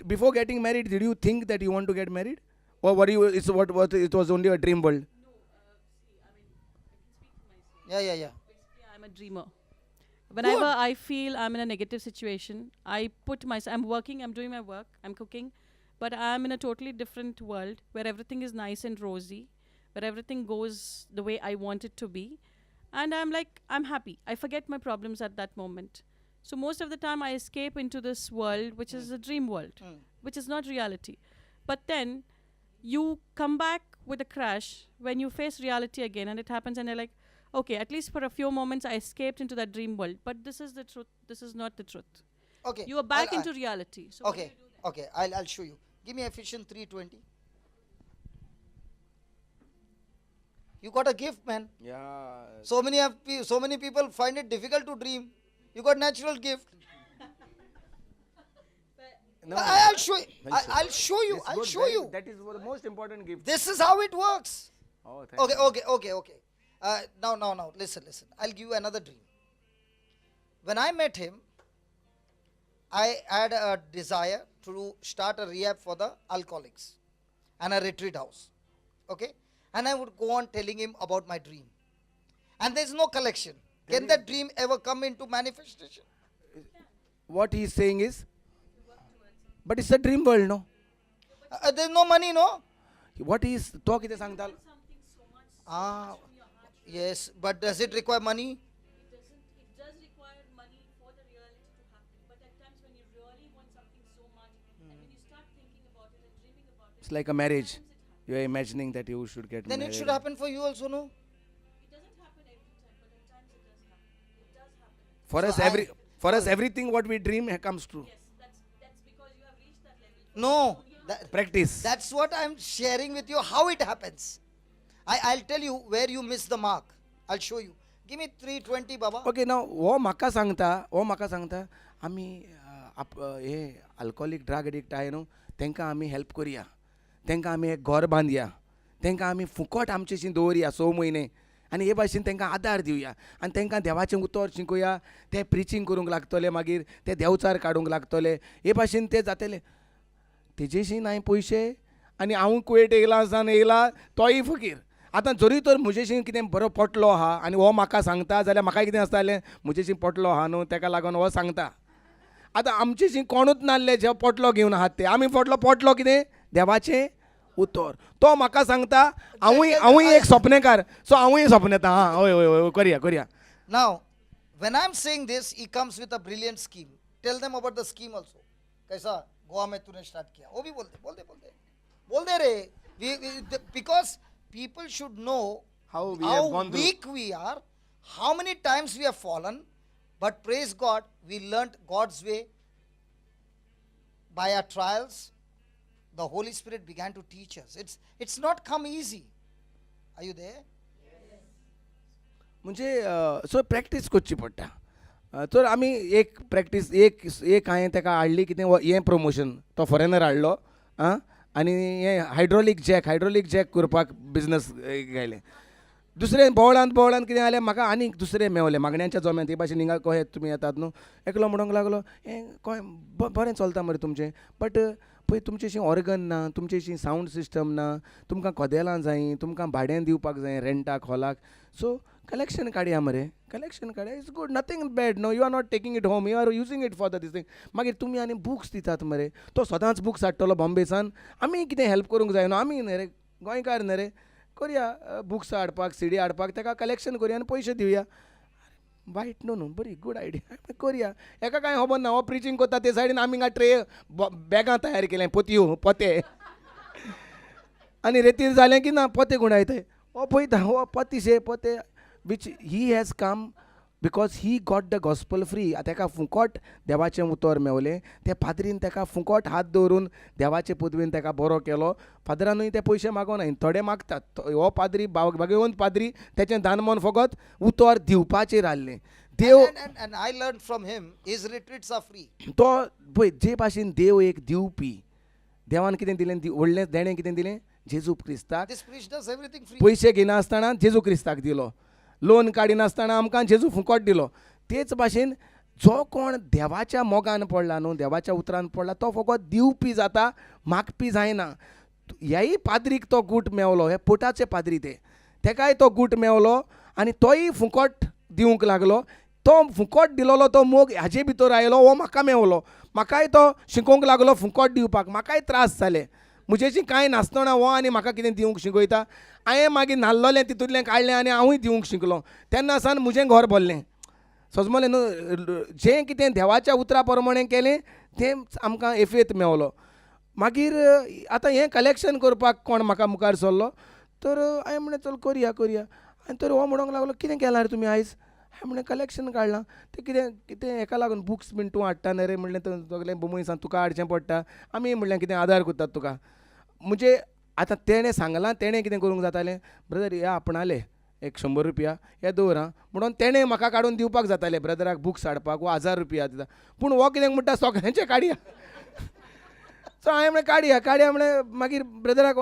before getting married, did you think that you want to get married? Or what you, it's what it was only a dream world? Yeah. Basically, I'm a dreamer. Whenever I feel I'm in a negative situation, I put myself, I'm working, I'm doing my work, I'm cooking, but I'm in a totally different world where everything is nice and rosy, where everything goes the way I want it to be. And I'm like, I'm happy. I forget my problems at that moment. So most of the time, I escape into this world, which is a dream world, which is not reality. But then you come back with a crash when you face reality again, and it happens, and you're like, okay, at least for a few moments I escaped into that dream world, but this is the truth. This is not the truth. Okay. You are back into reality. So what do you Okay. do then? Okay. I'll show you. Give me Ephesians 3:20. You got a gift, man. Yeah. So many people find it difficult to dream. You got natural gift. No, I'll show you. Well, I'll show you. it's I'll good, show very- you. That is the most important gift. This is how it works. Oh, thank Okay, you. okay. Now. Listen. I'll give you another dream. When I met him, I had a desire to start a rehab for the alcoholics and a retreat house. Okay? And I would go on telling him about my dream. And there's no collection. Can that dream ever come into manifestation? What he is saying is, but it's a dream world, no? There's no money, no? What he is talk इथे सांगताल? Ah, yes. But does it require money? It does require money for the reality to happen. But at times when you really want something so much, and when you start thinking about it and dreaming about it, It's like a marriage. You are imagining that you should get Then married. it should happen for you also, no? it doesn't happen every time, but at times it does happen. It does happen. For So us, for us, everything what we dream comes true. Yes, that's because you have reached that level. No. Practice. That's what I'm sharing with you, how it happens. I'll tell you where you miss the mark. I'll show you. Give me 320, Baba. Okay ना वो म्हाका सांगता आमी हे अल्कोहोलीक drug addict आहे न्हू तांकां आमी help करया तांकां आमी एक घर बांदया तांकां आमी फुकट आमचेशी दवरया 6 म्हयने आनी हे भाशेन तांकां आदार दिवया आनी तांकां देवाचें उतर शिकोवया ते प्रिचींग करूंक लागतले मागीर ते देवचार काडूंक लागतले हे भाशेन ते जातले तेजेशी नाय पयशे आनी हांव कुवेट येयला तोय फकीर आतां जरी तर म्हजेशी कितें बरो पटलो आहा आनी हो म्हाका सांगता जाल्यार म्हाका कितें आसतालें म्हजेशी पटलो आहा न्हू ताका लागून हो सांगता आतां आमचेशी कोणूच नासले जे पटलो घेवन आहात ते आमी पटलो कितें देवाचें उतर तो म्हाका सांगता हांवूय एक सपनेकार सो हांवूय सपनेता हां हय करया Now, when I'm saying this, he comes with a brilliant scheme. Tell them about the scheme also. कैसा गोवा में तूने स्टार्ट किया वो भी बोल दे रे because people should know How we have gone through. weak we are, how many times we have fallen, but praise God, we learnt God's way by our trials. The Holy Spirit began to teach us. It's not come easy. Are you there? म्हणजे सो practice करची पडटा तर आमी एक practice एक हांवें ताका हाडली कितें हें प्रमोशन तो फॉरेनर हाडलो आं आनी हें हायड्रोलीक जॅक करपाक बिजनस घायलें दुसरें बोवळान कितें जालें म्हाका आनीक दुसरें मेवलें मागण्यांच्या जम्यान ते भाशेन हिंगा कशें तुमी येतात न्हू एकलो म्हणूंक लागलो हें कळ्ळें बरें चलता मरे तुमचें बट पळय तुमचेशीं ऑर्गन ना तुमचेशीं सावंड सिस्टम ना तुमकां कदेलां जायी तुमकां भाड्यान दिवपाक जाय रेंटाक हॉलाक सो कलेक्शन काडया मरे it's good nothing bad no you are not taking it home you are using it for the this thing मागीर तुमी आनी बुक्स दितात मरे तो सदांच बुक्स हाडटलो बॉम्बेसान आमी कितें हेल्प करूंक जाय न्हू आमी न्ही रे गोंयकार न्ही रे करया बुक्स हाडपाक सीडी हाडपाक ताका कलेक्शन करया आनी पयशे दिवया वायट न्हू बरी गूड आयडिया करया एका कांय खबर ना हो प्रिचींग करता ते सायडीन आमी हिंगा ट्रे बॅगां तयार केलें पोते आनी रेतीर जालें की ना पोते गुंडायताय हो पळयता हो पोते which he has come because he got the gospel free ताका फुकट देवाचें उतर मेवलें ते फादरीन ताका फुकट हात दवरून देवाचे पदवेन ताका बरो केलो फादरानूय ते पयशे मागोनाय थोडे मागतात हो पाद्री भाग्यवंत पाद्री तेचें दानमन फकत उतर दिवपाचेर आहलें देव And I learned from him, his retreats are free. तो पळय जे भाशेन देव एक दिवपी देवान कितें दिलें व्हडलें देणें कितें दिलें जेजू क्रिस्ताक This priest does everything free. पयशे घेनासतना जेजू क्रिस्ताक दिलो लोन काडिनासतना आमकां जेजू फुकट दिलो तेच भाशेन जो कोण देवाच्या मोगान पडला न्हू, देवाच्या उतरान पडला, तो फकत दिवपी जाता, मागपी जायना. ह्याय पाद्रीक तो गूट मेवलो, हे पोटाचे पाद्री तेकाय तो गूट मेवलो आनी तोय फुकट दिवंक लागलो. तो फुकट दिलोलो तो मोग हाजे भितर आयलो, हो म्हाका मेवलो, म्हाकाय तो शिकोवंक लागलो फुकट दिवपाक, म्हाकाय त्रास जाले. म्हजेशी कांय नासतना हो आनी म्हाका कितें दिवंक शिकयता. हांवें मागीर नाल्लोलें तितूंतलें काडलें आनी हांवूय दिवंक शिकलो. तेन्ना सावन म्हजें घर भरलें. समजलें न्हू, जें कितें देवाच्या उतरा प्रमाणें केलें तें आमकां एफेत मेवलो. मागीर आतां हें कलेक्शन करपाक कोण म्हाका मुखार सरलो, तर हांवें म्हणलें चल करया. आनी तर हो म्हणूंक लागलो कितें केलां रे तुमी आयज. हांवें म्हणलें कलेक्शन काडलां. तें कितें हेका लागून बुक्स बीन तूं हाडटा न्ही रे. म्हणलें सगलें बमय सांग तुका हाडचें पडटा, आमी म्हणलें कितें आदार करतात तुका. म्हणजे आतां तेणें सांगलां, तेणें कितें करूंक जातालें, ब्रदर हे आपणाले एक 100 रुपया हे दवर आं म्हणून तेणें म्हाका काडून दिवपाक जातालें ब्रदराक बुक्स हाडपाक, वो 1000 रुपया दिता. पूण हो कितें म्हणटा सगळ्यांचें काडया. सो हांवें म्हणलें काडया म्हणलें. मागीर ब्रदराक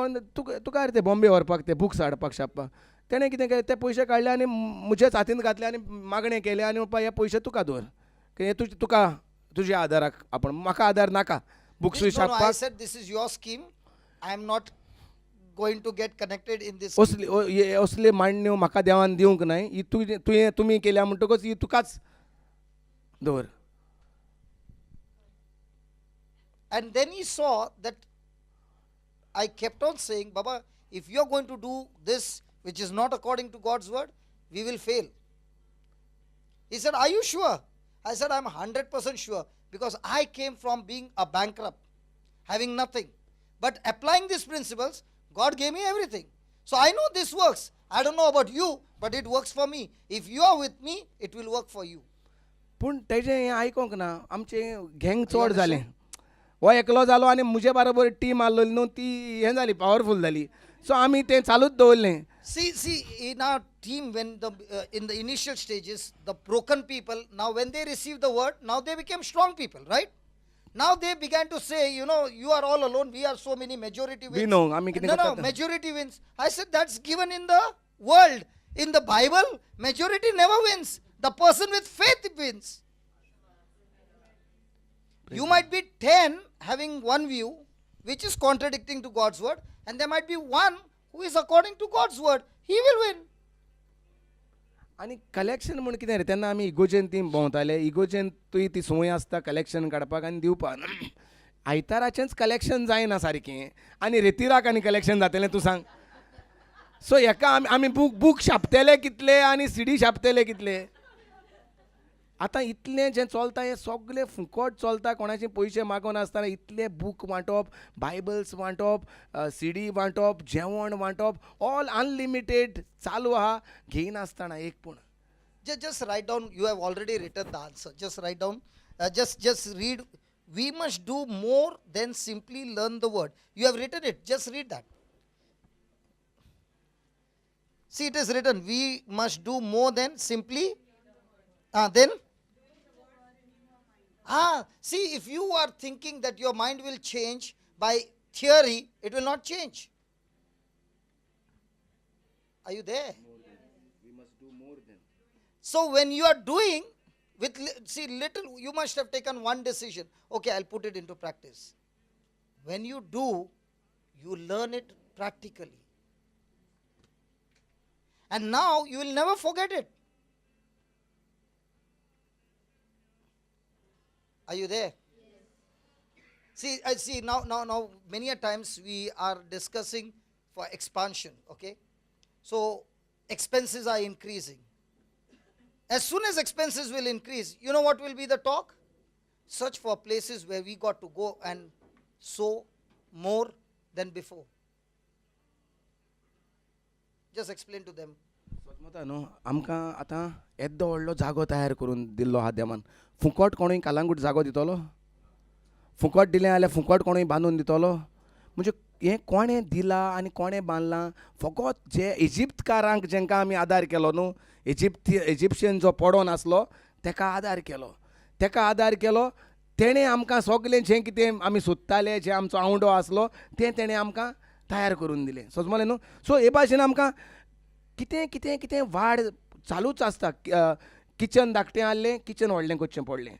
तुका रे ते बॉम्बे व्हरपाक ते बुक्स हाडपाक छापपाक. तेणें कितें केलें, ते पयशे काडले आनी म्हजेच हातींत घातले आनी मागणें केलें आनी म्हणपा हे पयशे तुका दवर, हे तुका तुज्या आदाराक आपण, म्हाका आदार नाका बुक्सूय No, no, I छापपाक. said this is your scheme. I am not going to get connected in this. असले मांडण्यो म्हाका देवान दिवंक नाय. ही तुमी केल्या म्हणटकच ही तुकाच दवर. And then he saw that I kept on saying, Baba, if you're going to do this which is not according to God's word, we will fail. He said, are you sure? I said, I'm 100% sure, because I came from being a bankrupt, having nothing. But applying these principles, God gave me everything. So I know this works. I don't know about you, but it works for me. If you are with me, it will work for you. पूण तेजें हें आयकोंक ना. आमचें गँग चड जालें. हो एकलो जालो आनी म्हजे बरोबर टीम आसलोली न्हू, ती हें जाली, पावरफूल जाली. सो आमी तें चालूच दवरलें. See, in our team, when in the initial stages, the broken people, now when they received the word, now they became strong people, right? Now they began to say, you know, you are all alone, we are so many, majority wins. We know, आमी कितें No, करतात. majority wins. I said that's given in the world. In the Bible, majority never wins. The person with faith wins. You might be 10 having one view which is contradicting to God's word, and there might be one who is according to God's word. He will win. आनी collection म्हण कितें रे, तेन्ना आमी इगोजेन ती भोंवताले. इगोजेन तुवें ती संवय आसता कलेक्शन काडपाक आनी दिवपाक. आयताराचेंच कलेक्शन जायना सारकें, आनी रेतिराक आनी कलेक्शन जातलें तूं सांग. सो हेका आमी बूक छापतले कितले आनी सीडी छापतले कितले. आतां इतलें जें चलता हें सगळें फुकट चलता. कोणाचे पयशे मागोन आसतना इतले बूक वांटप, बायबल्स वांटप, सीडी वांटप, जेवण वांटप, ऑल अनलिमिटेड चालू आहा, घेयनासतना एक पूण. Just write down. You have already written the answer. Just write down. Just read. We must do more than simply learn the word. You have written it. Just read that. See, it is written. We must do more than simply. Then. See, if you are thinking that your mind will change by theory, it will not change. Are you there? We must do more than. So when you are doing with little, you must have taken one decision. Okay, I'll put it into practice. When you do, you learn it practically. And now you will never forget it. Are you there? See, I see now many a times we are discussing for expansion, okay? So expenses are increasing. As soon as expenses will increase, you know what will be the talk? Search for places where we got to go and sow more than before. Just explain to them. समजता न्हू, आमकां आतां येदो व्हडलो जागो तयार करून दिल्लो आहा देवान. फुकट कोणूय कालांगूट जागो दितलो? फुकट दिलें जाल्यार फुकट कोणूय बांदून दितलो? म्हणजे हें कोणें दिलां आनी कोणें बांदलां, फकत जे इजिप्तकारांक जेंकां आमी आदार केलो न्हू, इजिप्शियन जो पडोन आसलो तेका आदार केलो. तेणें आमकां सगलें जें कितें आमी सोदताले, जें आमचो आवंडो आसलो तें तेणें आमकां तयार करून दिलें. समजलें न्हू. सो हे भाशेन आमकां कितें वाड चालूच आसता. किचन धाकटें आहलें किचन व्हडलें करचें पडलें.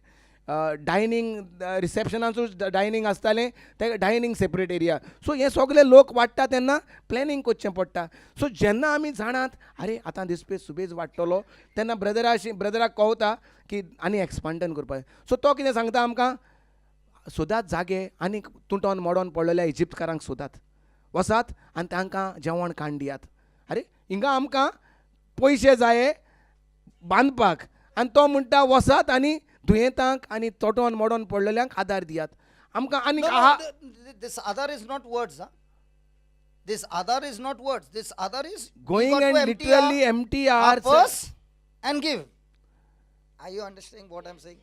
डायनींग रिसेप्शनाचूच डायनींग आसतालें तें डायनींग सेपरेट एरिया. सो हे सगळे लोक वाडटा तेन्ना प्लॅनिंग करचें पडटा. सो जेन्ना आमी जाणात अरे आतां दिसपेस सुबेज वाडटलो तेन्ना ब्रदराक कळटा की आनी एक्सपांडन करपाक. सो तो कितें सांगता आमकां, सोदात जागे आनी तुटोन मोडोन पडलेल्या इजिप्तकारांक सोदात, वसात आनी तांकां जेवण खाण दियात. अरे हिंगा आमकां पयशे जाये बांदपाक आनी तो म्हणटा वसात आनी दुयेंतांक आनी तोटोन मोडोन पडलेल्यांक आदार दियात. आमकां आनीक No, आहा. this other is not words, huh? This other is not words. This other is we Going got to and empty literally empty our ourselves. purse and give. Are you understanding what I'm saying?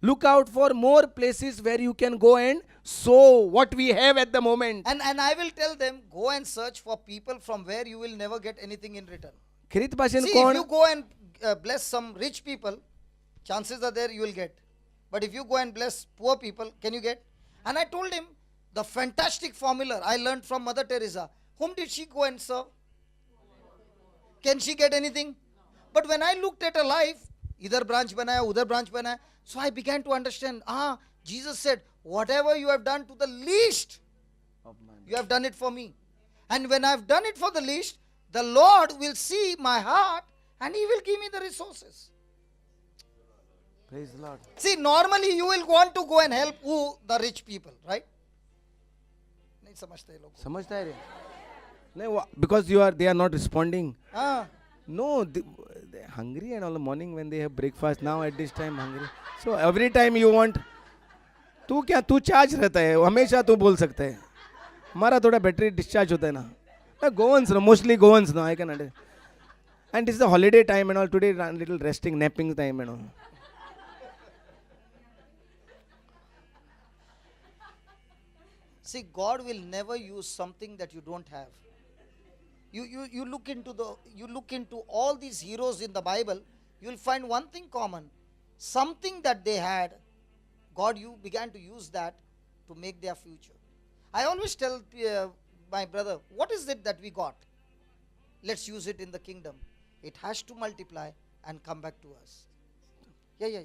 Look out for more places where you can go and sow what we have at the moment. And I will tell them, go and search for people from where you will never get anything in return. खरीत भाशेन See, if कोण you go and bless some rich people, chances are there you will get. But if you go and bless poor people, can you get? And I told him the fantastic formula I learned from Mother Teresa. Whom did she go and serve? Can she get anything? But when I looked at her life, either branch banaya, udhar branch banaya, so I began to understand, Jesus said, whatever you have done to the least, you have done it for me. And when I have done it for the least, the Lord will see my heart and He will give me the resources. Praise the Lord. See, normally you will want to go and help who? The rich people, right? नहीं समझते ये लोग. समझता है रे नहीं because they are not responding. हाँ. No, they're hungry and all the morning when they have breakfast. Now at this time hungry. So every time you want. तू चार्ज रहता है हमेशा तू बोल सकता है. हमारा थोड़ा बैटरी डिस्चार्ज होता है ना. Goans no, mostly Goans no, I can understand. And this is the holiday time and all. Today little resting, napping time and all. See, God will never use something that you don't have. You look into all these heroes in the Bible, you will find one thing common. Something that they had, God, you began to use that to make their future. I always tell my brother, what is it that we got? Let's use it in the kingdom. It has to multiply and come back to us. Yeah.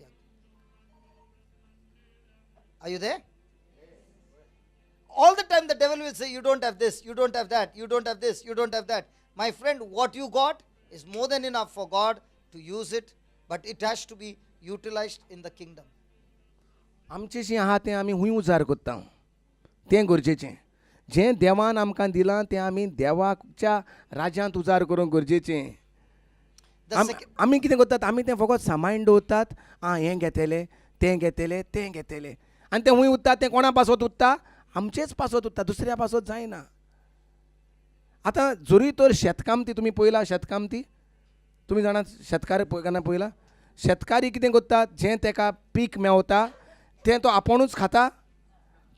Are you there? All the time the devil will say, you don't have this, you don't have that, you don't have this, you don't have that. My friend, what you got is more than enough for God to use it, but it has to be utilized in the kingdom. आमचेशी आहा तें आमी हूंय उजार कोत्ता तें गरजेचें. जें देवान आमकां दिलां तें आमी देवाच्या राज्यांत उजार करूंक गरजेचें. The second, आमी कितें करतात आमी तें फकत सांबाळून दवरतात. हें घेतलें तें घेतलें तें घेतलें आनी तें हूंय उरता तें कोणा पासत उरता आमचेच पासत उरता दुसऱ्या पासत जायना. आतां जोरी तर शेतकामती तुमी पळयला शेतकामती तुमी जाणात शेतकार केन्ना पळयला. शेतकारी कितें करतात जें तेका पीक मेवता तें तो आपुणूच खाता.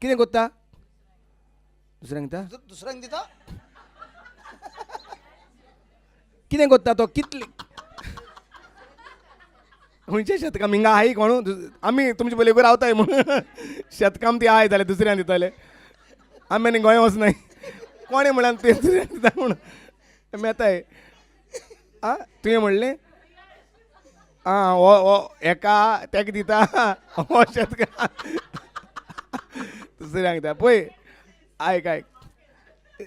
कितें करता दुसऱ्यांक दिता. दुसऱ्यांक दिता. कितें करता तो कितले खंयचे शेतकाम हिंगा आहाय कोणू आमी तुमचे पयलीं रावताय म्हणून शेतकाम ती आहाय जाल्यार दुसऱ्यांक दिताले. आमी आनी गोंय वचनाय कोणें म्हळ्यार ते दुसऱ्यांक दिता म्हणून मेताय. तुवें म्हणलें हो एका तेका दिता हो शेतकार दुसऱ्यांक दिता पळय. आयक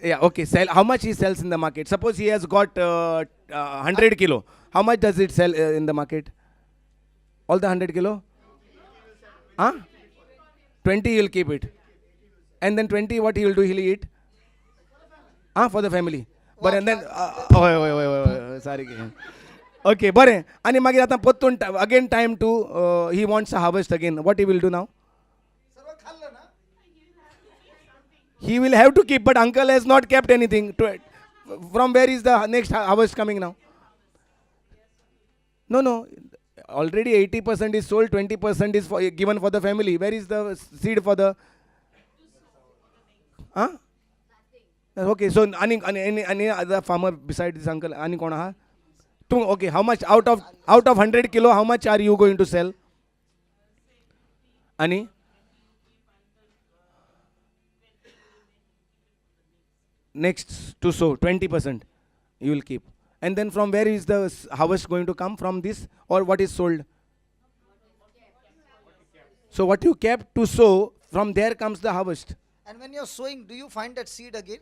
yeah, okay, sell. How much he sells in the market? Suppose he has got 100 kilo. How much does it sell in the market? All the 100 kilo? 20 he'll keep it. And then 20 what he will do? He'll eat? For the family. But and then, sorry. Okay, bare. And magi ata pottun again time to, he wants a harvest again. What he will do now? He will have to keep, but uncle has not kept anything. From where is the next harvest coming now? No. Already 80% is sold, 20% is given for the family. Where is the seed for the? Okay, so any other farmer besides this uncle? Ani kona ha? Okay, how much out of 100 kilo? How much are you going to sell? Ani? Next to sow 20% you will keep. And then from where is the harvest going to come? From this, or what is sold? So what you kept to sow, from there comes the harvest. And when you're sowing, do you find that seed again?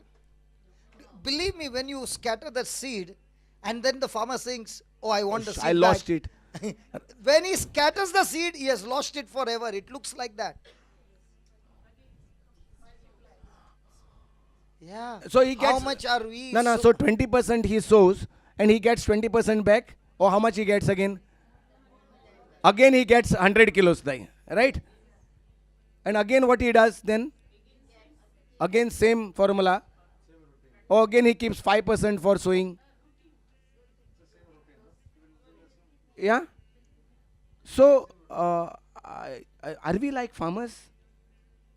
Believe me, when you scatter that seed, and then the farmer thinks, "Oh, I want the seed I lost back." it. When he scatters the seed, he has lost it forever. It looks like that. Yeah. So he How gets much are we? no. So 20% he sows and he gets 20% back. Or how much he gets again? Again he gets 100 kilos, right? And again what he does then? Again same formula. Or again he keeps 5% for sowing. Yeah. So are we like farmers?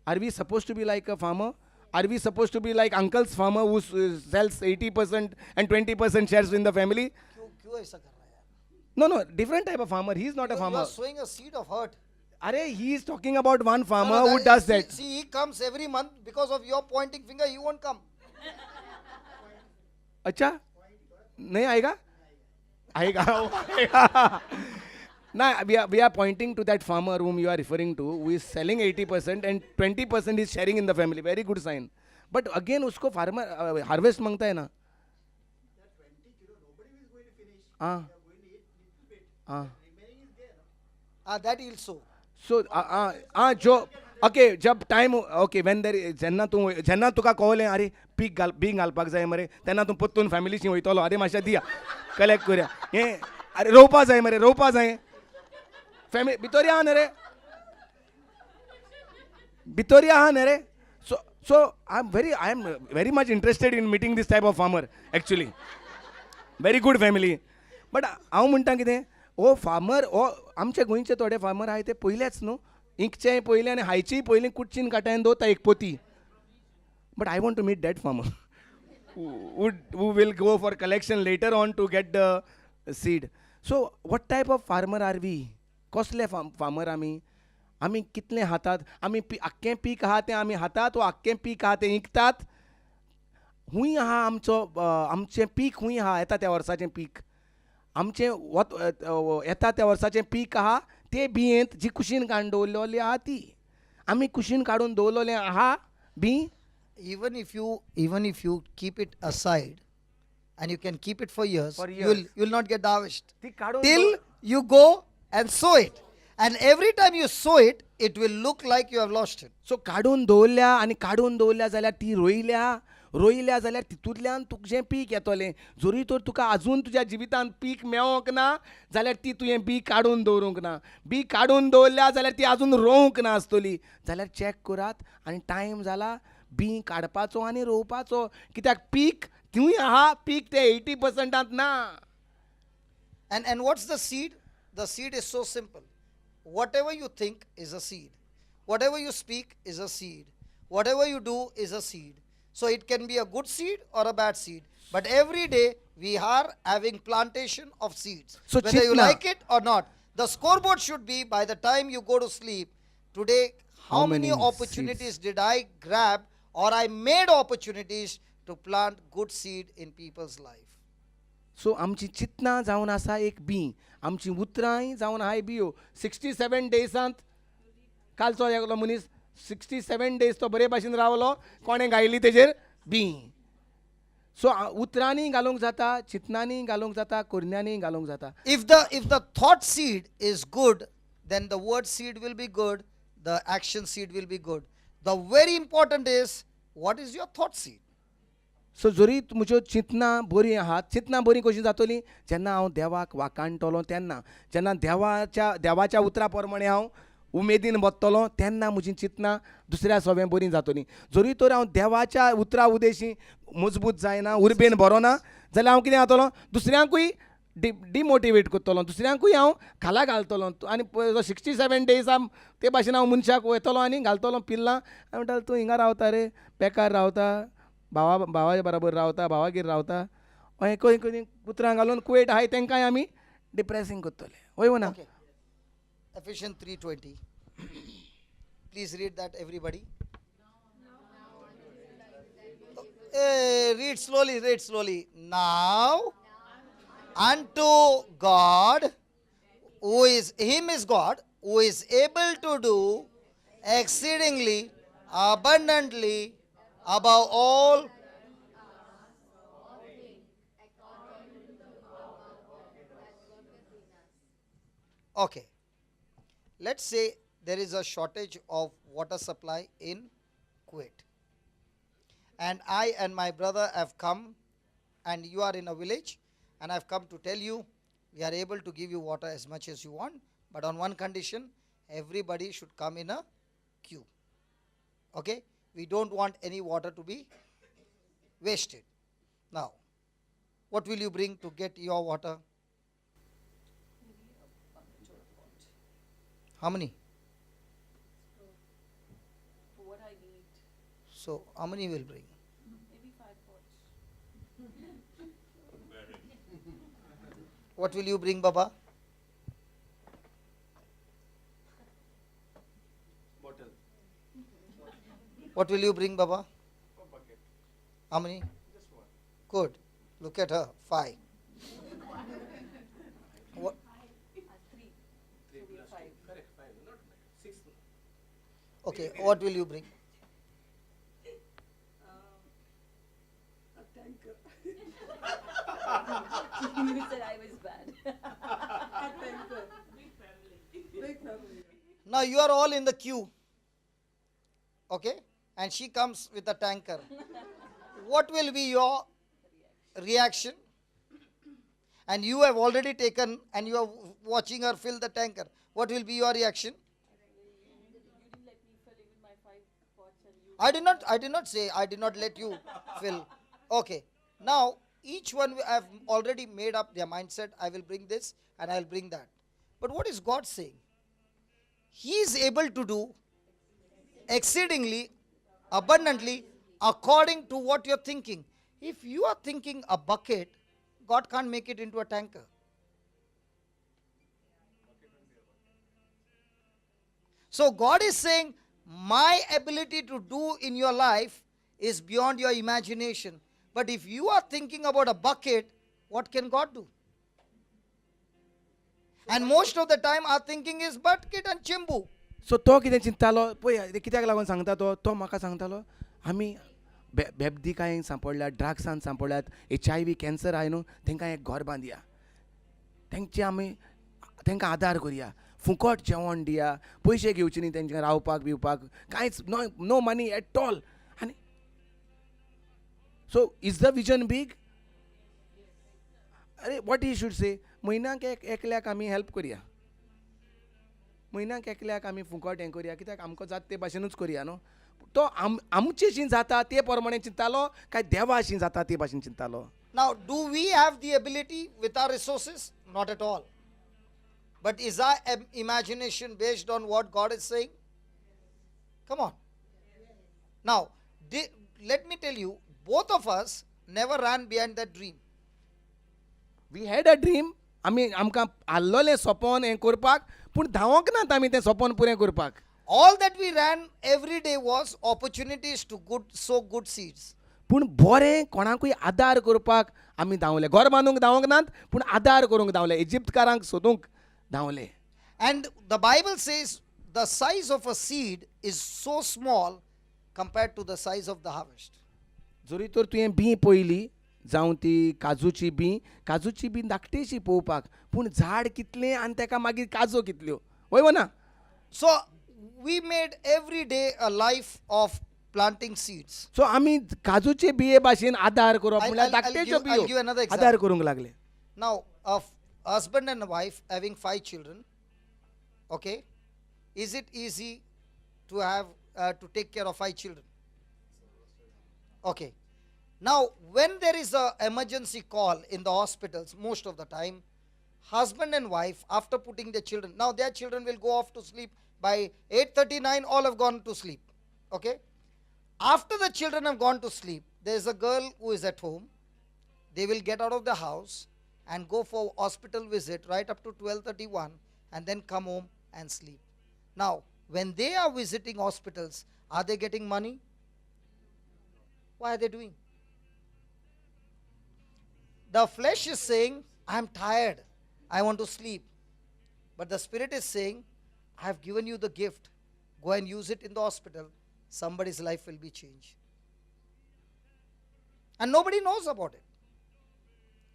Are we supposed to be like a farmer? Are we supposed to be like uncle's farmer who sells 80% and 20% shares in the family? क्यों ऐसा कर रहा है यार? No, different type of farmer. He is not a You farmer. are sowing a seed of hurt. Are he is talking about one farmer No, no, who does see, that. See, he comes every month because of your pointing finger. He won't come. अच्छा नहीं आएगा आएगा Now we are pointing to that farmer whom you are referring to, who is selling 80% and 20% is sharing in the family. Very good sign. But again उसको farmer harvest मांगता है ना. That he'll sow. So जो okay जब time okay when there जेन्ना तुका कळलें अरे peak घालपाक जाय मरे तेन्ना तूं पत्तून फॅमिलीशी वयतलो अरे मातशें दिया कलेक्ट करुया हें अरे रोवपा जाय मरे रोवपा जाय फॅमिली भितोरी आहा न्ही रे भितोरी आहा न्ही रे so I am very much interested in meeting this type of farmer actually very good family but हांव म्हणटा कितें ओ फार्मर ओ आमचे गोंयचे थोडे फार्मर आहाय ते पयलेच न्हू इंकचेय पयले आनी हायचीय पयलीं कुटचीन काटायन दवरता एक पोती but I want to meet that farmer who will go for collection later on to get the seed. So what type of farmer are we? कसले farmer आमी कितले हातात आमी आख्खें पीक आहा तें आमी हातात वा आख्खें पीक आहा तें विकतात खूंय आहा आमचें पीक खूंय आहा येता त्या वर्साचें पीक आमचें येता त्या वर्साचें पीक आहा ते बियेंत जी कुशीन काडून दवरलेली आहा ती आमी कुशीन काडून दवरलेलें आहा B Even if you keep it aside and you can keep it for years, years. you'll not get the harvest ती काडून till you go and sow it. And every time you sow it, it will look like you have lost it. सो काडून दवरल्या आनी काडून दवरल्या जाल्यार ती रोयल्या जाल्यार तितूंतल्यान तुजें पीक येतलें जरी तर तुका आजून तुज्या जिवितांत पीक मेळोंक ना जाल्यार ती तुवें बी काडून दवरूंक ना बी काडून दवरल्या जाल्यार ती आजून रोवंक ना आसतली जाल्यार चॅक करात आनी टायम जाला बी काडपाचो आनी रोवपाचो कित्याक पीक थंय आहा पीक ते 80% ना. And what's the seed? The seed is so simple. Whatever you think is a seed. Whatever you speak is a seed. Whatever you do is a seed. So it can be a good seed or a bad seed. But every day we are having plantation of seeds. So whether you Chitna- like it or not. The scoreboard should be by the time you go to sleep. Today, how many many opportunities seeds? did I grab or I made opportunities to plant good seed in people's life? सो आमची चिंतना जावन आसा एक B आमची उतरांय जावन आहाय बियो 67 डेजांत कालचो एकलो मनीस 67 डेज तो बरे भाशेन रावलो कोणें गायली तेजेर बी सो उतरांनी घालूंक जाता चिंतनांनी घालूंक जाता कुरण्यांनी घालूंक जाता If the thought seed is good, then the word seed will be good, the action seed will be good. The very important is, what is your thought seed? सो जरी म्हज्यो चिंतना बरी आहात चिंतना बरी कशी जातली जेन्ना हांव देवाक वाकाणटलो तेन्ना जेन्ना देवाच्या उतरा प्रमाणे हांव उमेदीन बसतलो तेन्ना म्हजी चिंतना दुसऱ्या सोबें बरी जातली जरी तर हांव देवाच्या उतरा उदेशी मजबूत जायना उर्बेन बरो ना जाल्यार हांव कितें जातलो दुसऱ्यांकूय डिमोटिवेट करतलो दुसऱ्यांकूय हांव खाला घालतलो आनी 67 डेज ते भाशेन हांव मनशाक वयतलो आनी घालतलो पिल्लां हांव म्हणटालो तूं हिंगा रावता रे बेकार रावता भावाच्या बरोबर रावता भावागेर रावता खंय खंय उतरां घालून कुवेट आहाय तेंकांय आमी डिप्रेसींग करतले वय ना Okay. Ephesians 3:20. Please read that, everybody. Hey, read slowly, read slowly. Now, unto God, who is him is God, who is able to do exceedingly abundantly above all. Okay, let's say there is a shortage of water supply in Kuwait, and I and my brother have come, and you are in a village, and I've come to tell you we are able to give you water as much as you want, but on one condition: everybody should come in a queue. Okay, we don't want any water to be wasted. Now, what will you bring to get your water? How many? What I need, So, how many will bring? maybe 5 pots. What will you bring, Baba? Bottle. What will you bring, Baba? How many? Just one. Good. Look at her. 5. What? 3 plus 5. Correct, 5, not 6. Okay. What will you bring? A tanker. You said I was bad. A tanker. Big family. Big family. Now you are all in the queue. Okay? And she comes with a tanker. What will be your reaction? And you have already taken and you are watching her fill the tanker. What will be your reaction? You didn't let me fill even my 5 pots and you. I did not say I did not let you fill. Okay. Now each one have already made up their mindset. I will bring this and I will bring that. But what is God saying? He is able to do exceedingly abundantly according to what you're thinking. If you are thinking a bucket, God can't make it into a tanker. So God is saying, my ability to do in your life is beyond your imagination. But if you are thinking about a bucket, what can God do? And most of the time our thinking is bucket and chimbu. सो तो कितें चिंततालो पळय कित्याक लागून सांगता तो म्हाका सांगतालो आमी बेबदिकायेक सांपडल्यात ड्रग्सान सांपडल्यात HIV कॅन्सर आहाय न्हू तांकां एक घर बांदया तांकां आदार करया फुकट जेवण दिया पयशे घेवचे न्ही तांकां रावपाक बिवपाक कांयच नो मनी एट ऑल आनी सो इज द विजन बीग अरे वॉट ही शूड से म्हयन्याक एकल्याक आमी हेल्प करया म्हयन्याक एकल्याक आमी फुकट हें करया कित्याक आमकां जाता ते भाशेनूच करया न्हू तो आमचेशी जाता ते प्रमाणे चिंततालो काय देवाशी जाता ते भाशेन चिंततालो Now, do we have the ability with our resources? Not at all. But is our imagination based on what God is saying? Come on. Now, let me tell you, both of us never ran behind that dream. We had a dream आमकां आल्लोलें सपोन हें करपाक पूण धांवोंक नात आमी तें सपोन पुरें करपाक All that we ran every day was opportunities to sow good seeds. पूण बरें कोणाकूय आदार करपाक आमी धांवले घर बांदूंक धांवोंक नात पूण आदार करूंक धांवले इजिप्तकारांक सोदूंक धांवले And the Bible says the size of a seed is so small compared to the size of the harvest. जरी तर तुवें बीं पयली जावं ती काजूची बीं धाकटीशी पळोवपाक पूण झाड कितलें आनी ताका मागीर काजो कितल्यो वय ना So we made every day a life of planting seeds. सो आमी काजूचे बिये भाशेन आदार करप I'll- म्हळ्यार I'll- I'll धाकटेच्यो give- I'll give another बियो example. आदार करूंक लागले Now, a husband and a wife having 5 children, okay, is it easy to have to take care of 5 children? Okay. Now, when there is a emergency call in the hospitals, most of the time, husband and wife, after putting their children, now their children will go off to sleep by 8:39. All have gone to sleep. Okay. After the children have gone to sleep, there is a girl who is at home. They will get out of the house and go for hospital visit right up to 12:31 and then come home and sleep. Now, when they are visiting hospitals, are they getting money? Why are they doing? The flesh is saying, I'm tired. I want to sleep. But the Spirit is saying, I have given you the gift. Go and use it in the hospital. Somebody's life will be changed. And nobody knows about it.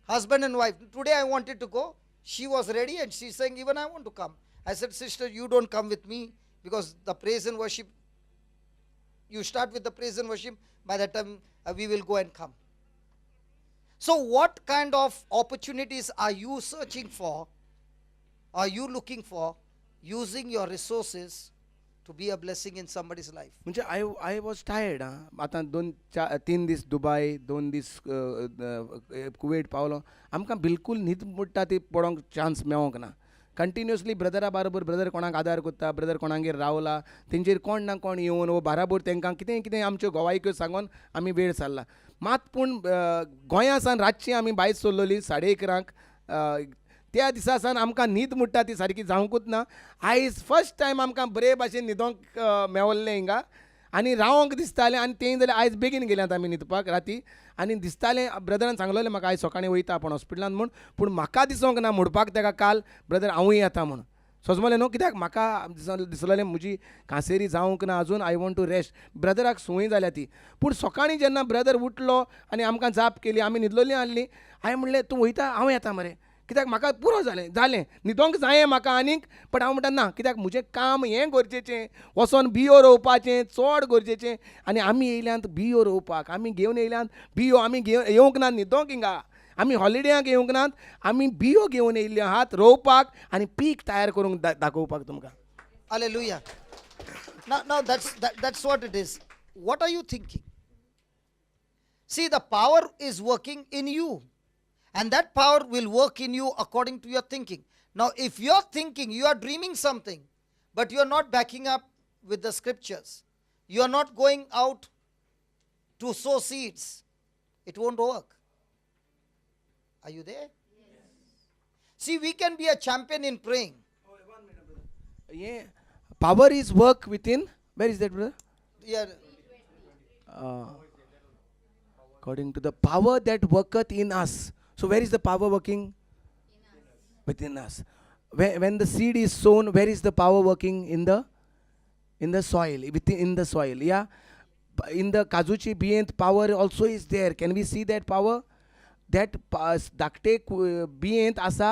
Husband and wife. Today I wanted to go. She was ready and she's saying, even I want to come. I said, sister, you don't come with me because the praise and worship, you start with the praise and worship. By that time, we will go and come. So what kind of opportunities are you searching for? Are you looking for using your resources to be a blessing in somebody's life? म्हणजे I was tired आतां 3 दीस दुबय 2 दीस Kuwait Paulo आमकां बिलकूल न्हीद मोडटा ती पडोंक chance मेळोंक ना continuously ब्रदरा बरोबर ब्रदर कोणाक आदार करता ब्रदर कोणागेर रावला तेंचेर कोण ना कोण येवन वो बाराबोर तांकां कितें कितें आमच्यो गोवायक्यो सांगून आमी वेळ सारला मात पूण गोंया सावन रातची आमी भायर सरलोली 11:30 त्या दिसा सावन आमकां न्हीद मुट्टा ती सारकी जावंकूच ना आयज फर्स्ट टायम आमकां बरे भाशेन न्हिदोंक मेवल्लें हिंगा आनी रावोंक दिसतालें आनी तें जाल्यार आयज बेगीन गेल्यांत आमी न्हिदपाक राती आनी दिसतालें ब्रदरान सांगलेलें म्हाका आयज सकाळीं वयता पूण हॉस्पिटलांत म्हूण पूण म्हाका दिसोंक ना म्हणपाक ताका काल ब्रदर हांवूय येता म्हूण सोजमलें न्हू कित्याक म्हाका दिसलेलें म्हजी कांसेरी जावंक ना आजून आय वॉन्ट टू रेस्ट ब्रदराक संवय जाल्या ती पूण सकाळीं जेन्ना ब्रदर उठलो आनी आमकां जाप केली आमी न्हिदलोलीं आसलीं हांवें म्हणलें तूं वयता हांव येता मरे कित्याक म्हाका पुरो जालें न्हिदोंक जायें म्हाका आनीक पण हांव म्हणटा ना कित्याक म्हजें काम हें गरजेचें वचोन बियो रोवपाचें चड गरजेचें आनी आमी येयल्यांत बियो रोवपाक आमी घेवन येयल्यांत बियो आमी येवंक ना न्हिदोंक हिंगा आमी हॉलिडेयाक येवंक नात आमी बियो घेवन येयल्ले आहात रोवपाक आनी पीक तयार करूंक दाखोवपाक तुमकां Hallelujah. Now that's what it is. What are you thinking? See, the power is working in you. And that power will work in you according to your thinking. Now, if you're thinking, you are dreaming something, but you're not backing up with the scriptures, you're not going out to sow seeds, it won't work. Are you there? Yes. See, we can be a champion in praying. Yeah. Power is work within. Where is that, brother? Yeah. According to the power that worketh in us. So where is the power working? Within us. When the seed is sown, where is the power working? In the soil, in the soil. Yeah. In the kajuchi biyent, power also is there. Can we see that power? That धाकटे बियेंत आसा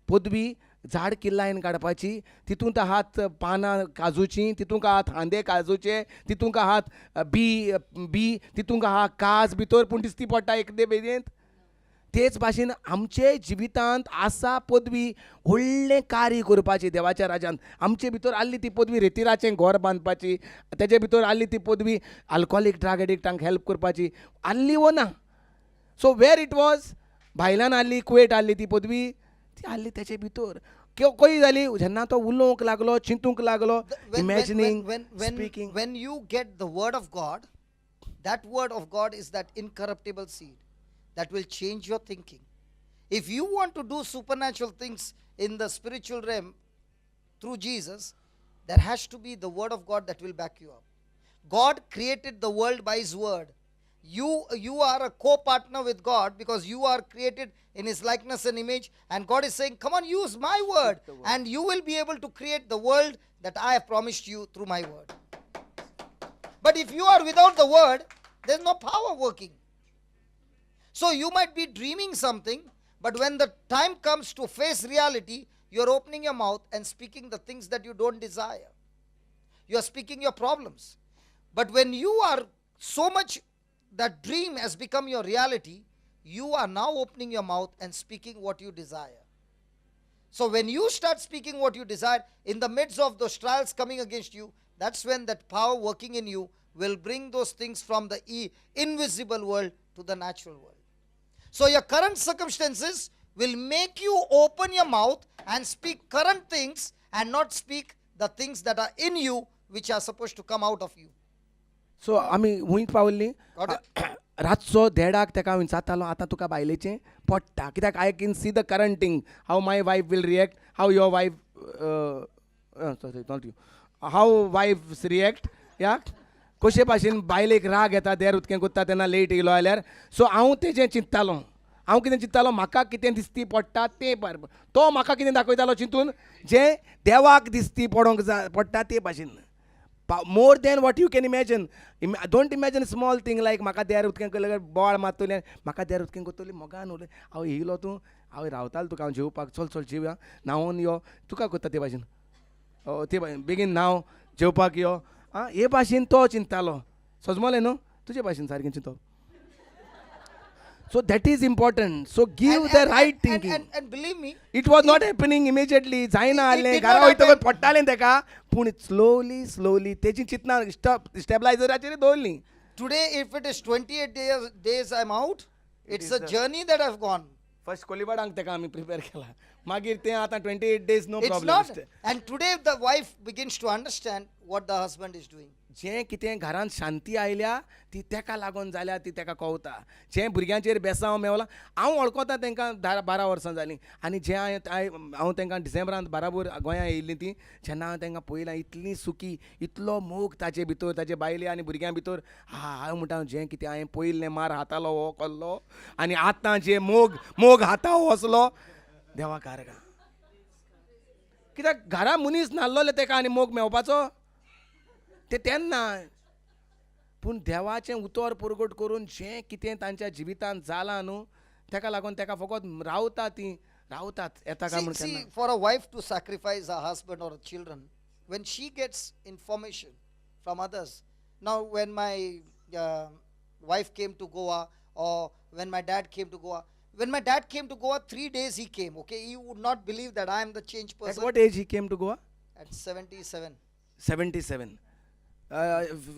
पदवी झाड किल्लायन काडपाची तितूंत आहात पानां काजूची तितूंक आहात हांदे काजूचे तितूंक आहात बी तितूंक आहा काज भितर पूण दिसती पडटा एकदे बेगेंत तेच भाशेन आमचे जिवितांत आसा पदवी व्हडलें कार्य करपाची देवाच्या राज्यांत आमचे भितर आसली ती पदवी रेतीराचें घर बांदपाची तेजे भितर आसली ती पदवी अल्कोहोलीक ड्रग एडिक्टांक हेल्प करपाची आसली वो ना सो वेर इट वॉज भायल्यान आसली कुवेट आसली ती पदवी ती आसली तेचे भितर कळी जाली जेन्ना तो उलोवंक लागलो चिंतूंक लागलो इमॅजिनींग speaking when you get the word of God, that word of God is that incorruptible seed that will change your thinking. If you want to do supernatural things in the spiritual realm through Jesus, there has to be the word of God that will back you up. God created the world by his word. You are a co-partner with God because you are created in his likeness and image, and God is saying, come on, use my word and you will be able to create the world that I have promised you through my word. But if you are without the word, there's no power working. So you might be dreaming something, but when the time comes to face reality, you're opening your mouth and speaking the things that you don't desire. You're speaking your problems. But when you are so much, that dream has become your reality, you are now opening your mouth and speaking what you desire. So when you start speaking what you desire, in the midst of those trials coming against you, that's when that power working in you will bring those things from the invisible world to the natural world. So your current circumstances will make you open your mouth and speak current things and not speak the things that are in you which are supposed to come out of you. सो आमी हुंय पावल्लीं Got it? रातचो देडाक ताका हांवें जातालो आतां तुका बायलेचें पडटा कित्याक I can see the current thing how my wife will react how your wife sorry not you how wife react या कशे भाशेन बायलेक राग येता देर उदकें कोत्ता तेन्ना लेट येयलो जाल्यार सो हांव तेजें चिंत्तालो हांव कितें चिंत्तालो म्हाका कितें दिसती पडटा तें तो म्हाका कितें दाखयतालो चिंतून जें देवाक दिसती पडटा ते भाशेन more than what you can imagine. Don't imagine small thing like म्हाका देर उदकें केलें बोवाळ मारतलें म्हाका देर उदकें करतली मोगान उलय हांव येयलो तूं हांव रावतालो तुका हांव जेवपाक चल चल जेवया न्हांवून यो तुका करता ते भाशेन ते बेगीन न्हांव जेवपाक यो आं हे भाशेन तो चिंततालो समजलें न्हू तुजे भाशेन सारकें चिंतप. So that is important. So give the right thinking. And believe me, It was not happening immediately. जायना It आसलें did घरा not वयतकच happen. पडटालें तेका पूण स्लोली तेजी चिंतना स्टेबलायझराचेर दवरली. today if it is 28 days I'm out, it's a journey that I've gone. First कोलिबाडांक तेका आमी प्रिपेर केला मागीर तें आतां 28 days no It's problem. not. And today the wife begins to understand what the husband is doing. जें कितें घरांत शांती आयल्या ती तेका लागून जाल्या ती तेका कळटा. जें भुरग्यांचेर बेसांव मेवलां हांव वळखता तांकां 12 वर्सां जालीं आनी जें हांव तांकां डिसेंबरांत बाराबोर गोंयांत येयल्लीं तीं जेन्ना हांवें तांकां पळयलां इतलीं सुखी इतलो मोग ताचे भितर ताचे बायले आनी भुरग्यां भितर हांव म्हणटा जें कितें हांवें पयलें मार हातालो हो कल्लो आनी आतां जें मोग हाता वचलो देवा कारगा. कित्याक घरा मनीस नासलोले तेका आनी मोग मेवपाचो ते तेन्ना पूण देवाचें उतर परगट करून जें कितें तांच्या जिवितांत जालां न्हू तेका लागून तेका फकत रावतात येता काय म्हणून See, for a wife to sacrifice her husband or her children, when she gets information from others. Now, when my wife came to Goa, or when my dad came to Goa, 3 days he came. Okay, you would not believe that I am the changed At person. what age he came to Goa? At 77. 77.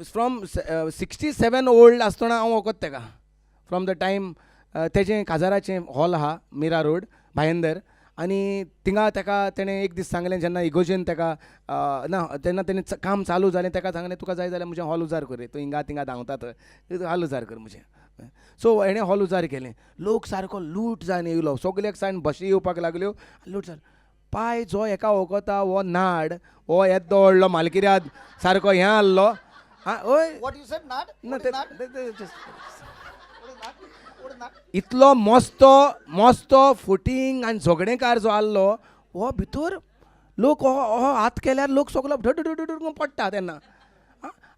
From 67 old आसतना हांव वखद तेका from the time तेजें काजाराचें hall आहा Mira road Bhayandar आनी थिंगा तेका तेणें एक दीस सांगलें जेन्ना इगोजेन तेका ना तेन्ना तेणें काम चालू जालें तेका सांगलें तुका जाय जाल्यार म्हजें हॉल उजार कर तूं हिंगा थिंगा धांवता थंय हॉल उजार कर म्हजें. सो हेणें हॉल उजार केलें लोक सारको लूट जावन येयलो सगळ्याक सायन बशी येवपाक लागल्यो लूट जावन पाय जो एका वखता हो नाड हो येद्दो व्हडलो मालकिऱ्याद सारको हें आहलो हय What you said, Nad? ना What is Nad? ते- What is Nad? What is Nad? इतलो मस्तो फुटींग आनी झगडेकार जो आहलो हो भितर लोक हो हात केल्यार लोक सगलो ढड करून पडटा तेन्ना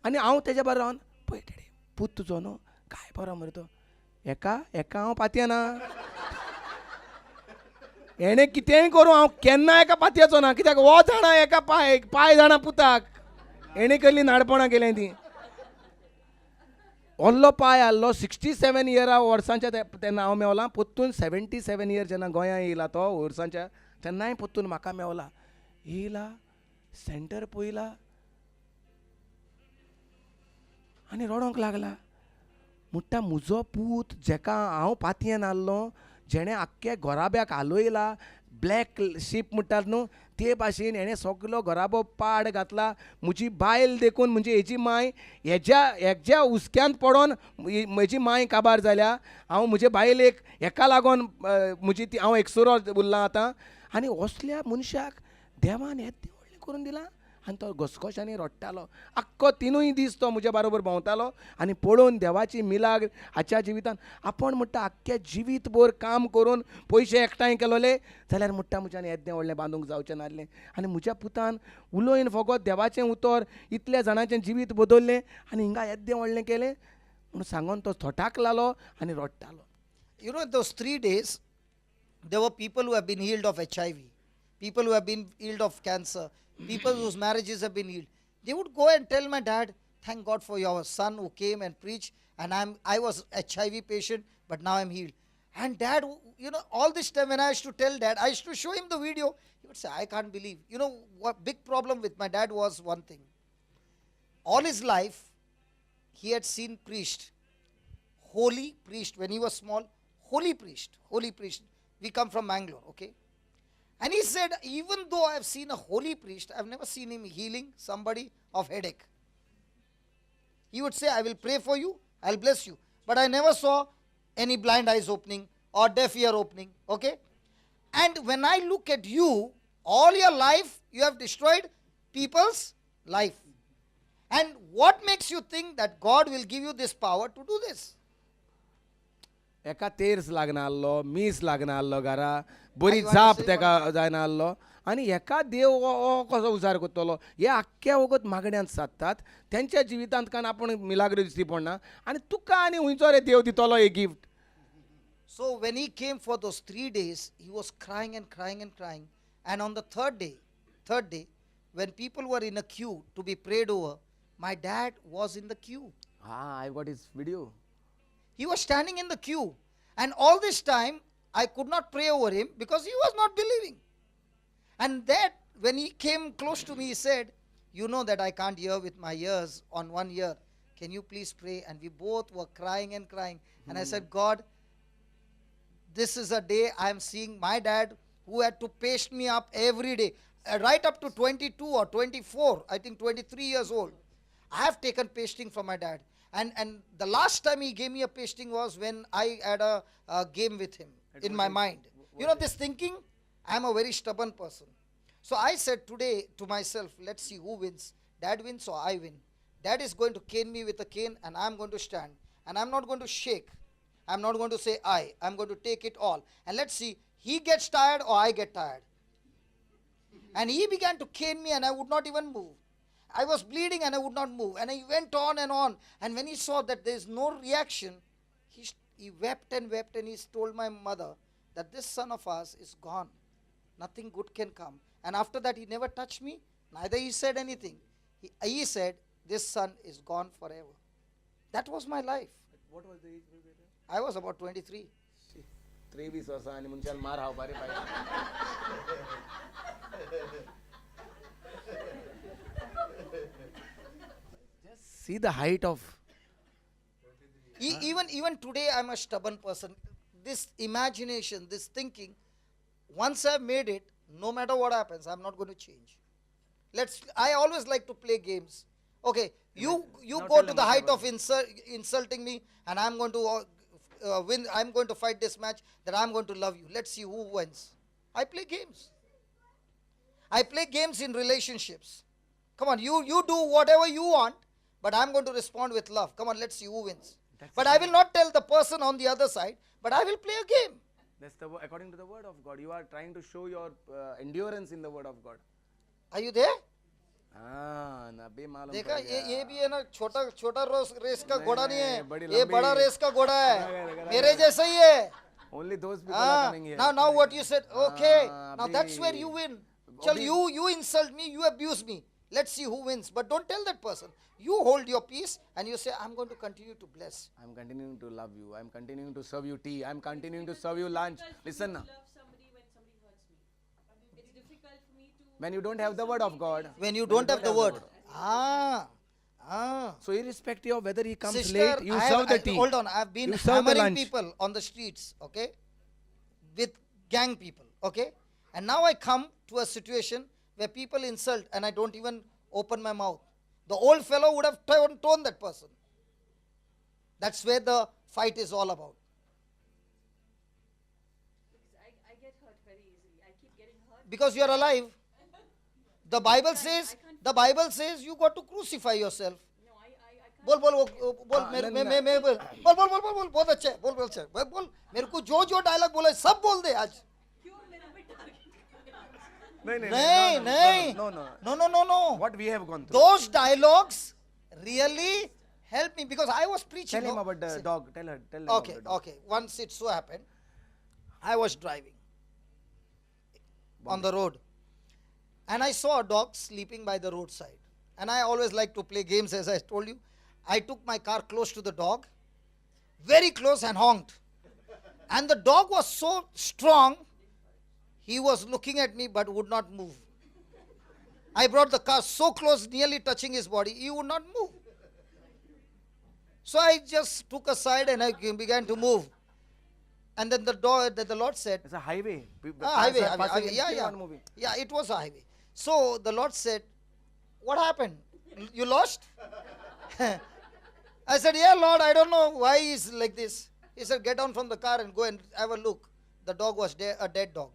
आनी हांव तेज्या बरो रावन पळय डेडे पूत तुजो न्हू काय बरो मरे तो एका हांव पातयेना हेणें कितेंय करूं हांव केन्ना एका पातयेचो ना कित्याक हो जाणा एका पाय जाणा पुताक हेणें केल्ली नाडपणां केलें ती व्हडलो पाय आहलो 67 वर्सांच्या तेन्ना हांव मेवलां पोत्तून 77 इयर जेन्ना गोंयांत येयला तो वर्सांच्या तेन्नाय पोत्तून म्हाका मेवला येयला सेंटर पळयला आनी रडोंक लागला म्हणटा म्हजो पूत जेका हांव पातयेन आहलो जेणें आख्ख्या घोराब्याक हालयला ब्लॅक शीप म्हणटात न्हू ते भाशेन हेणें सगलो घोराबो पाड घातला म्हजी बायल देखून म्हणजे हेजी माय हेज्या हुस्क्यांत पडोन म्हजी माय काबार जाल्या हांव म्हजे बायलेक हेका लागोन म्हजी ती हांव एकसुरो उरलां आतां आनी असल्या मनशाक देवान येदें व्हडलें करून दिलां आनी तो घसघशांनी रडटालो आख्खो 3 दीस तो म्हज्या बरोबर भोंवतालो आनी पळोवन देवाची मिलाग हाच्या जिवितान आपण म्हणटा आख्ख्या जिवीतभर काम करून पयशे एकठांय केलोले जाल्यार म्हणटा म्हज्यान येदें व्हडलें बांदूंक जावचें नासलें आनी म्हज्या पुतान उलोवन फकत देवाचें उतर इतल्या जाणांचें जिवीत बदललें आनी हिंगा येदें व्हडलें केलें म्हूण सांगून तो थोटाक लागलो आनी रडटालो. You know, those 3 days, there were people who have been healed of HIV, people who have been healed of cancer, people whose marriages have been healed. They would go and tell my dad, thank God for your son who came and preached, and I was HIV patient, but now I'm healed. And dad, you know, all this time when I used to tell dad, I used to show him the video, he would say, I can't believe. You know, what big problem with my dad was one thing. All his life, he had seen priest, holy priest, when he was small, holy priest. We come from Mangalore, okay? And he said, even though I have seen a holy priest, I have never seen him healing somebody of headache. He would say, I will pray for you, I'll bless you. But I never saw any blind eyes opening or deaf ear opening, okay? And when I look at you, all your life, you have destroyed people's life. And what makes you think that God will give you this power to do this? एका तेर्स लागना आहलो मीस लागना आहलो घरा बरी I want to जाप say तेका जायना आहलो आनी हेका देव हो कसो उजार करतलो हे आख्ख्या वगत मागण्यांत सादतात तेंच्या जिवितांत कान आपूण मिलाग्रो दिसती पडना आनी तुका आनी हुंयचो रे देव दितलो एक gift. So when he came for those 3 days, he was crying and crying and crying. And on the third day, when people were in a queue to be prayed over, my dad was in the queue. I got his video. He was standing in the queue. And all this time, I could not pray over him because he was not believing. And that, when he came close to me, he said, "You know that I can't hear with my ears on one ear. Can you please pray?" And we both were crying and crying. And I said, "God, this is a day I am seeing my dad who had to paste me up every day, right up to 22 or 24, I think 23 years old. I have taken pasting from my dad. And the last time he gave me a pasting was when I had a game with him in my mind. You know, this thinking, I am a very stubborn person. So I said today to myself, let's see who wins. Dad wins or I win. Dad is going to cane me with a cane and I'm going to stand. And I'm not going to shake. I'm not going to say I'm going to take it all. And let's see, he gets tired or I get tired. And he began to cane me and I would not even move. I was bleeding and I would not move. And he went on and on. And when he saw that there is no reaction, he wept and wept and he told my mother that this son of ours is gone. Nothing good can come. And after that, he never touched me. Neither he said anything. He said, this son is gone forever. That was my life. What was the age? I was about 23. 23 वर्सां आनी मनशान मार हावपा रे पाय. Just see the height of. Even today, I'm a stubborn person. This imagination, this thinking, once I've made it, no matter what happens, I'm not going to change. I always like to play games. Okay, you now go tell to them the height whatever. of insulting me, and I'm going to win. I'm going to fight this match. That I'm going to love you. Let's see who wins. I play games. I play games in relationships. Come on, you do whatever you want, but I'm going to respond with love. Come on, let's see who wins. But I will not tell the person on the other side, but I will play a game. That's according to the word of God. You are trying to show your endurance in the word of God. Are you there? ना बे मालूम देखा पड़ गया. ये भी है ना छोटा छोटा रेस का नहीं, घोड़ा नहीं है बड़ी ये लंबी- बड़ा रेस का घोड़ा है लगा, मेरे जैसा ही है Only those people are coming here. now what you said, okay, now अभी- that's where you win. Chal, अभी- you insult me, you abuse me, let's see who wins, but don't tell that person. You hold your peace and you say, I'm going to continue to bless. I'm continuing to love you. I'm continuing to serve you tea. I'm continuing to serve you lunch. Listen now. Love somebody when somebody hurts me. It's difficult for me to. When you don't have the word of God. When you don't have the word. So irrespective of whether he comes Sister, late, you serve the tea. hold on, I've been You serve the hammering lunch. people on the streets, okay, with gang people, okay, and now I come to a situation where people insult and I don't even open my mouth. The old fellow would have torn that person. That's where the fight is all about. I get hurt very easily. I keep getting hurt. Because you are alive. The Bible says you got to crucify yourself. No, I can't. बोल मैं बोल बहुत अच्छा है बोल मेरे को जो डायलॉग बोला है, सब बोल दे आज. क्यों मेरा भी target No. What we have gone through. Those dialogues really helped me because I was preaching. Tell him no? about the See, dog. Tell him about Okay, the dog. okay. Once it so happened, I was driving on the road and I saw a dog sleeping by the roadside. And I always like to play games, as I told you. I took my car close to the dog, very close, and honked. And the dog was so strong, he was looking at me but would not move. I brought the car so close, nearly touching his body, he would not move. So I just took aside and I began to move. And then the Lord said, It's a highway. highway, Cars are passing and yeah, still yeah. not moving. Yeah, it was a highway. So the Lord said, what happened? You lost? I said, yeah, Lord, I don't know why he's like this. He said, get down from the car and go and have a look. The dog was a dead dog.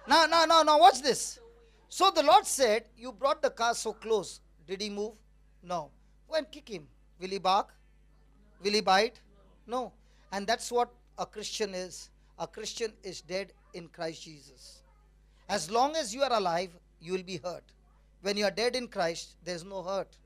Now, watch this. So the Lord said, you brought the car so close. Did he move? No. Go and kick him. Will he bark? Will he bite? No. And that's what a Christian is. A Christian is dead in Christ Jesus. As long as you are alive, you will be hurt. When you are dead in Christ, there's no hurt.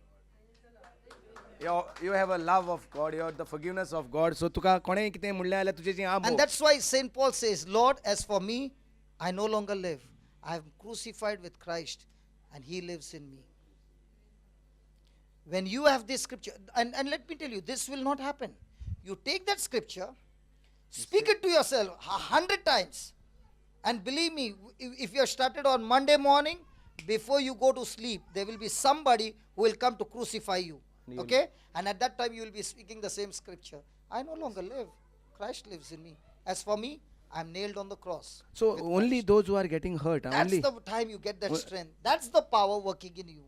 You have a love of God, you have the forgiveness of God. So तुका कोणे कितें म्हणलें जाल्यार तुजें जी And that's why St. Paul says, Lord, as for me, I no longer live. I am crucified with Christ, and he lives in me. When you have this scripture, and let me tell you, this will not happen. You take that scripture, speak it to yourself 100 times, and believe me, if you have started on Monday morning, before you go to sleep, there will be somebody who will come to crucify you. Okay? And at that time, you will be speaking the same scripture. I no longer live. Christ lives in me. As for me, I am nailed on the cross. So only those who are getting hurt. That's Only. the time you get that strength. That's the power working in you.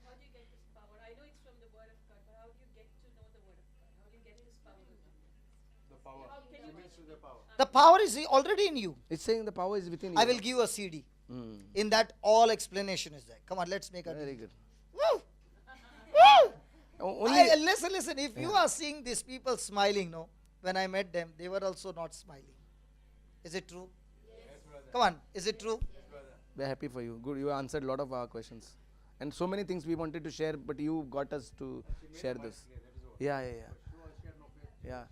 How do you get this power? I know it's from the Word of God, but how do you get to know the Word of God? How do you get His power? The power is already in you. It's saying the power is within you. I will give you a CD. Hmm. In that, all explanation is there. Come on, let's make a Very deal. good. Woo! Woo! Only Listen. If you are seeing these people smiling, no, when I met them, they were also not smiling. Is it true? Come on, is it true? we're happy for you. Good. You answered a lot of our questions, and so many things we wanted to share, but you got us to share this. Yeah.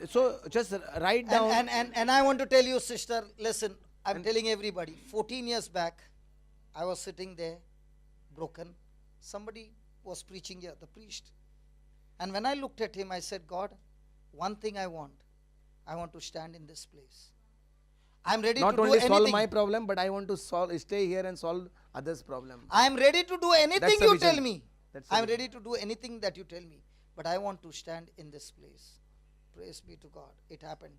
So just write down. And I want to tell you, sister, listen, I'm telling everybody, 14 years back, I was sitting there, broken. Somebody was preaching here, the priest. And when I looked at him, I said, God, one thing I want to stand in this place. I'm ready Not to do only anything. solve my problem, but I want to stay here and solve others' problem. I'm ready to do anything That's the you vision. tell me. That's the I'm vision. ready to do anything that you tell me. But I want to stand in this place. Praise be to God. It happened.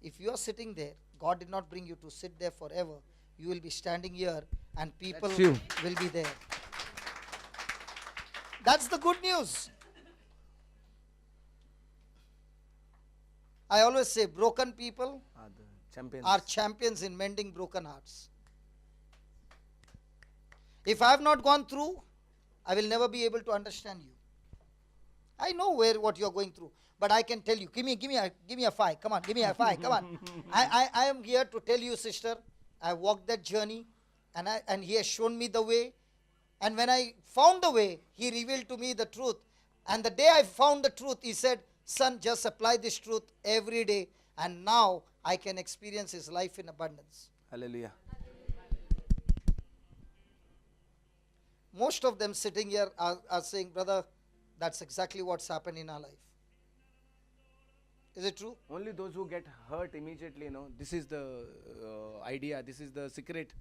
If you are sitting there, God did not bring you to sit there forever. You will be standing here and people That's you. will be there. That's the good news. I always say broken people The champions. are champions in mending broken hearts. If I have not gone through, I will never be able to understand you. I know what you are going through, but I can tell you. Give me a 5. Come on, give me a 5. Come on. I am here to tell you, sister. I walked that journey, and He has shown me the way. And when I found the way, He revealed to me the truth. And the day I found the truth, He said, "Son, just apply this truth every day, and now I can experience His life in abundance." Hallelujah. Most of them sitting here are saying, "Brother, that's exactly what's happened in our life." Is it true? Only those who get hurt immediately, this is the idea, this is the secret.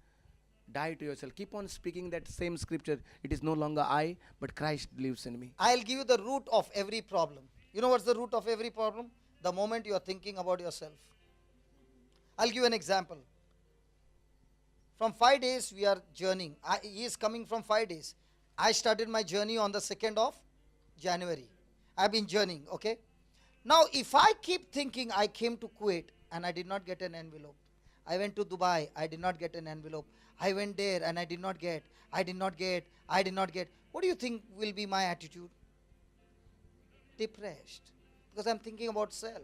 Die to yourself. Keep on speaking that same scripture. It is no longer I, but Christ lives in me. I'll give you the root of every problem. You know what's the root of every problem? The moment you are thinking about yourself. I'll give you an example. From 5 days we are journeying. He is coming from 5 days. I started my journey on the 2nd of January. I've been journeying, okay? Now, if I keep thinking I came to Kuwait and I did not get an envelope. I went to Dubai, I did not get an envelope. I went there and I did not get. What do you think will be my attitude? Depressed. Because I'm thinking about self.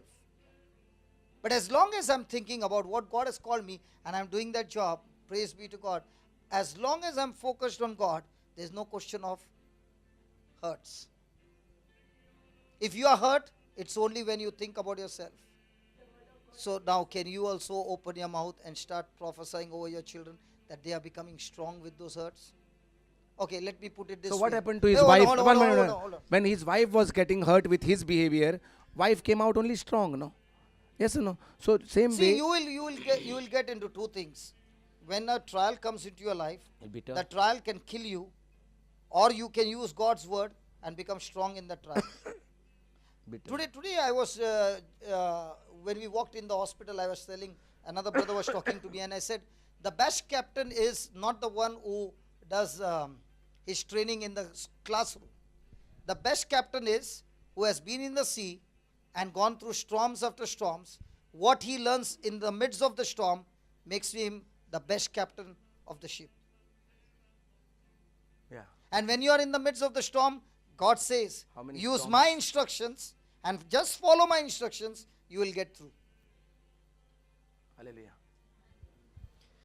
But as long as I'm thinking about what God has called me and I'm doing that job, praise be to God, as long as I'm focused on God, there's no question of hurts. If you are hurt, it's only when you think about yourself. So now can you also open your mouth and start prophesying over your children that they are becoming strong with those hurts? Okay, let me put it this way. So what happened to his Hey, hold on, wife? hold on, One hold on, minute, hold on, hold on. When his wife was getting hurt with his behavior, wife came out only strong, no? Yes or no? So same See, way. you will get into two things. When a trial comes into your life, It'll be tough. the trial can kill you, or you can use God's word and become strong in the trial. Bitter. Today I was, when we walked in the hospital, I was telling, another brother was talking to me, and I said, the best captain is not the one who does his training in the classroom. The best captain is who has been in the sea and gone through storms after storms. What he learns in the midst of the storm makes him the best captain of the ship. Yeah. And when you are in the midst of the storm, God says, How many use storms? my instructions, and just follow my instructions, you will get through. Hallelujah.